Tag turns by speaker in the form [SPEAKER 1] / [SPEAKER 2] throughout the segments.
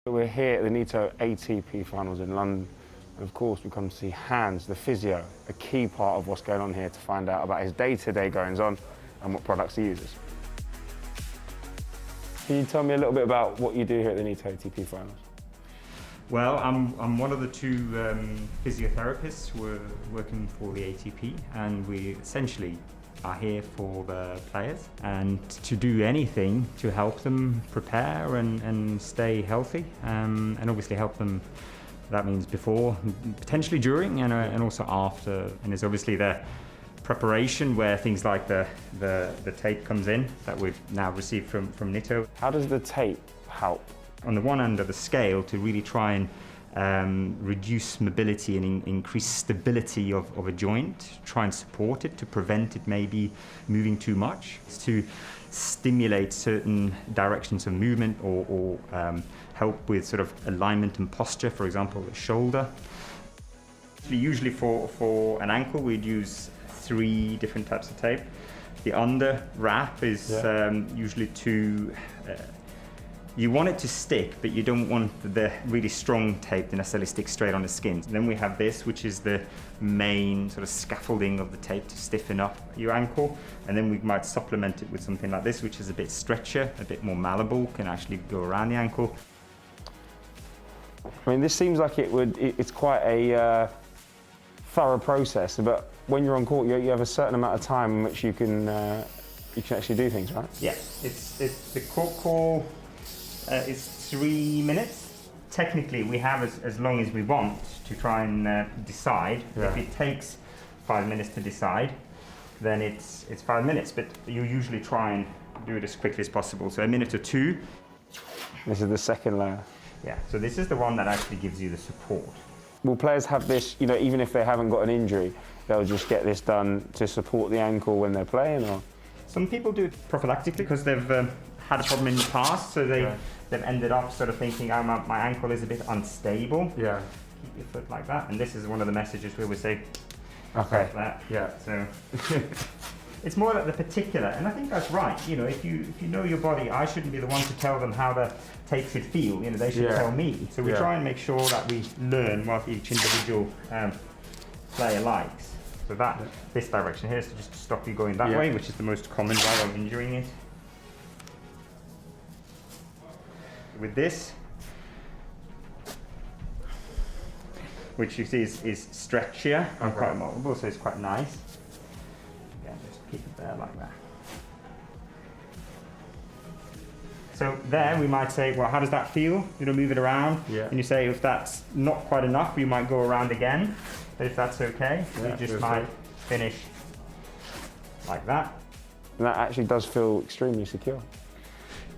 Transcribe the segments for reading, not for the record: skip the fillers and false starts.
[SPEAKER 1] We're here at the Nitto ATP Finals in London, and of course we come to see Hans, the physio, a key part of what's going on here to find out about his day-to-day goings-on and what products he uses. Can you tell me a little bit about what you do here at the Nitto ATP Finals?
[SPEAKER 2] Well, I'm one of the two physiotherapists who are working for the ATP, and we essentially are here for the players and to do anything to help them prepare and stay healthy, and obviously help them. That means before, potentially during, and also after. And there's obviously the preparation where things like the tape comes in that we've now received from Nitto.
[SPEAKER 1] How does the tape help?
[SPEAKER 2] On the one end of the scale, to really try and reduce mobility and increase stability of a joint, try and support it to prevent it maybe moving too much. It's to stimulate certain directions of movement or help with sort of alignment and posture, for example, the shoulder. Usually for an ankle, we'd use 3 different types of tape. The under wrap is usually you want it to stick, but you don't want the really strong tape to necessarily stick straight on the skin. Then we have this, which is the main sort of scaffolding of the tape to stiffen up your ankle. And then we might supplement it with something like this, which is a bit stretchier, a bit more malleable, can actually go around the ankle.
[SPEAKER 1] I mean, this seems like it's quite a thorough process, but when you're on court, you have a certain amount of time in which you can actually do things, right?
[SPEAKER 2] Yeah, it's the court call. It's 3 minutes. Technically, we have as long as we want to try and decide. Yeah. If it takes 5 minutes to decide, then it's 5 minutes. But you usually try and do it as quickly as possible. So a minute or 2.
[SPEAKER 1] This is the second layer.
[SPEAKER 2] Yeah. So this is the one that actually gives you the support.
[SPEAKER 1] Will players have this? You know, even if they haven't got an injury, they'll just get this done to support the ankle when they're playing, or?
[SPEAKER 2] Some people do it prophylactically because they've had a problem in the past, so they've ended up sort of thinking, oh, my ankle is a bit unstable. Yeah. Keep your foot like that, and this is one of the messages we would say. Okay. Like that. Yeah. So it's more like the particular, and I think that's right. You know, if you know your body, I shouldn't be the one to tell them how the tape should feel. You know, they should tell me. So we try and make sure that we learn what each individual player likes. So this direction here is to just stop you going that way, which is the most common way of injuring it. With this, which you see is stretchier and quite moldable, so it's quite nice. Again, just keep it there like that. So there we might say, well, how does that feel? You know, move it around. Yeah. And you say, if that's not quite enough, you might go around again. But if that's okay, you just might finish like that.
[SPEAKER 1] And that actually does feel extremely secure.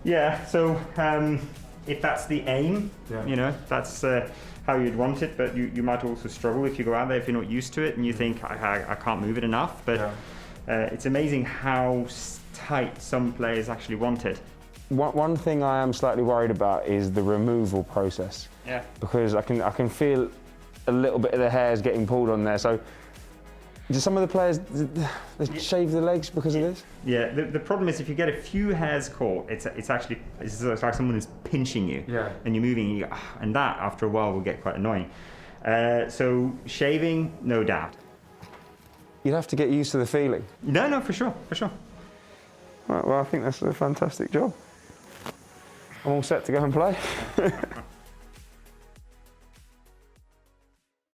[SPEAKER 1] Yeah,
[SPEAKER 2] so if that's the aim, you know, that's how you'd want it, but you might also struggle if you go out there if you're not used to it and you think, I can't move it enough, but it's amazing how tight some players actually want it.
[SPEAKER 1] One thing I am slightly worried about is the removal process. Yeah. Because I can feel a little bit of the hairs getting pulled on there. So do some of the players they shave their legs because of this? Yeah,
[SPEAKER 2] the problem is if you get a few hairs caught, it's like someone is pinching you, and you're moving, and, and that after a while will get quite annoying. So shaving, no doubt.
[SPEAKER 1] You'd have to get used to the feeling.
[SPEAKER 2] No, for sure.
[SPEAKER 1] Right, well, I think that's a fantastic job. I'm all set to go and play.